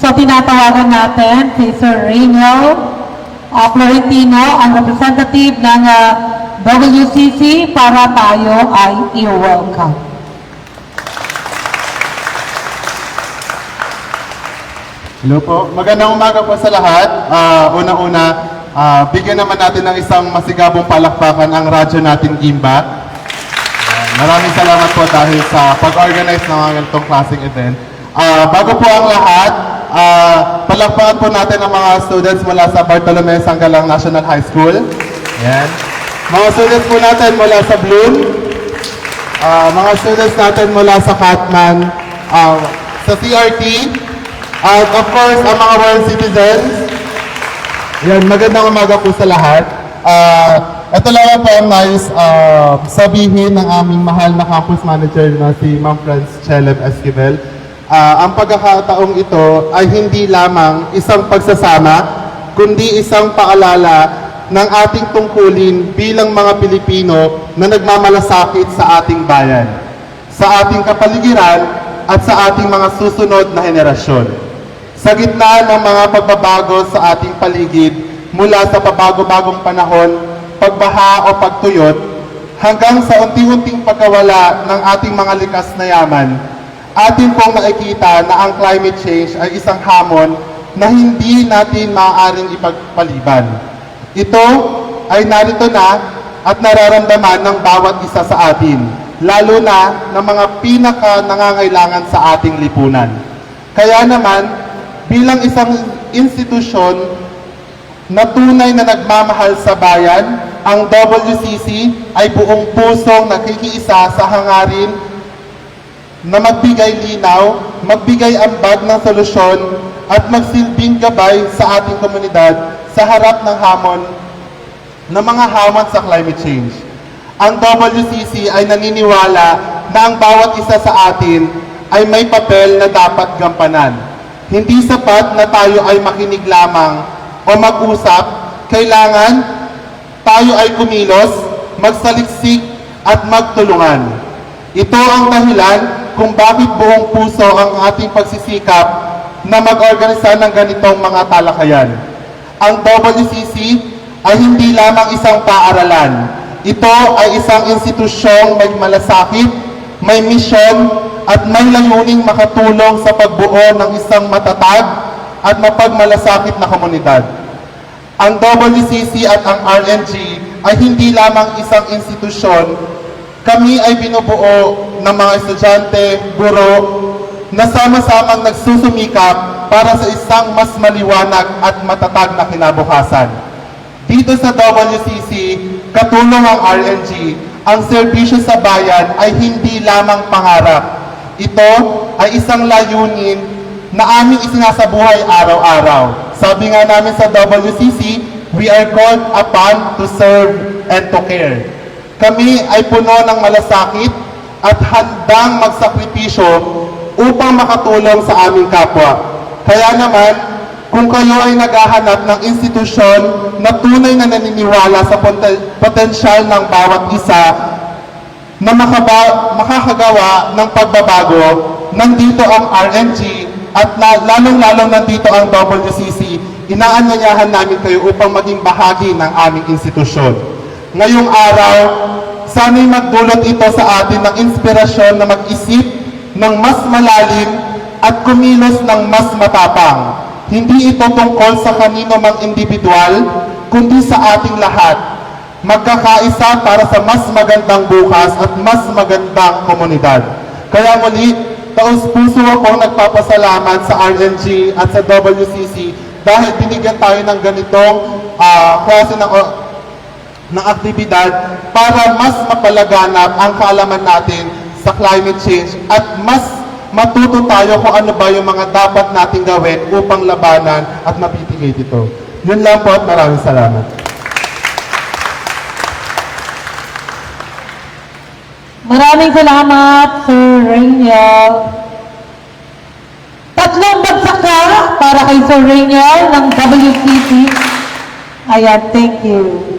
So tinatawagan natin si Sir Reno Florentino, ang representative ng WCC para tayo ay i-welcome. Hello po. Magandang umaga po sa lahat. Una-una, bigyan naman natin ng isang masigabong palakpakan ang radyo natin Gimba. Maraming salamat po dahil sa pag-organize ng mga ganitong klaseng event. Bago po ang lahat, palakpakan po natin ang mga students mula sa Bartolome Sanggalang National High School. Yan. Mga students po natin mula sa Bloom. Mga students natin mula sa Catman, sa CRT. At of course, ang mga world citizens. Yan, magandang umaga po sa lahat. Ito lang po ang nais sabihin ng aming mahal na campus manager na si Ma'am Franz Cheleb Esquivel. Ang pagkakataong ito ay hindi lamang isang pagsasama, kundi isang paalala ng ating tungkulin bilang mga Pilipino na nagmamalasakit sa ating bayan, sa ating kapaligiran at sa ating mga susunod na henerasyon. Sa gitna ng mga pagbabago sa ating paligid mula sa pabago-bagong panahon, pagbaha o pagtuyot, hanggang sa unti-unting pagkawala ng ating mga likas na yaman, atin pong nakikita na ang climate change ay isang hamon na hindi natin maaaring ipagpaliban. Ito ay narito na at nararamdaman ng bawat isa sa atin, lalo na ng mga pinaka-nangangailangan sa ating lipunan. Kaya naman, bilang isang institusyon na tunay na nagmamahal sa bayan, ang WCC ay buong pusong nakikiisa sa hangarin na magbigay linaw, magbigay ambag ng solusyon at magsilbing gabay sa ating komunidad sa harap ng mga hamon sa climate change. Ang WCC ay naniniwala na ang bawat isa sa atin ay may papel na dapat gampanan. Hindi sapat na tayo ay makinig lamang o mag-usap, kailangan tayo ay kumilos, magsaliksik at magtulungan. Ito ang dahilan kung bakit buong puso ang ating pagsisikap na mag-organisa ng ganitong mga talakayan. Ang WCC ay hindi lamang isang paaralan. Ito ay isang institusyong may malasakit, may misyon, at may layuning makatulong sa pagbuo ng isang matatag at mapagmalasakit na komunidad. Ang WCC at ang RNG ay hindi lamang isang institusyon. Kami ay binubuo ng mga estudyante, guro, na sama-samang nagsusumikap para sa isang mas maliwanag at matatag na kinabukasan. Dito sa WCC, katulong ang RNG, ang serbisyo sa bayan ay hindi lamang pangarap. Ito ay isang layunin na aming isinasabuhay araw-araw. Sabi nga namin sa WCC, we are called upon to serve and to care. Kami ay puno ng malasakit at handang magsakripisyo upang makatulong sa aming kapwa. Kaya naman, kung kayo ay naghahanap ng institusyon na tunay na naniniwala sa potensyal ng bawat isa na makakagawa ng pagbabago, nandito ang RNG at lalong-lalong nandito ang WCC. Inaanyayahan namin kayo upang maging bahagi ng aming institusyon. Ngayong araw, sana'y magdulot ito sa atin ng inspirasyon na mag-isip ng mas malalim at kumilos ng mas matapang. Hindi ito tungkol sa kanino mang individual, kundi sa ating lahat. Magkakaisa para sa mas magandang bukas at mas magandang komunidad. Kaya muli, taus-puso akong nagpapasalamat sa RNG at sa WCC dahil binigyan tayo ng ganitong klase ng aktibidad para mas mapalaganap ang kaalaman natin sa climate change at mas matuto tayo kung ano ba yung mga dapat nating gawin upang labanan at mapitigay ito. Yun lang po at maraming salamat. Maraming salamat, Sir Rainiel. Tatlong bagsak ka para kay Sir Rainiel ng WCC. Ayan, thank you.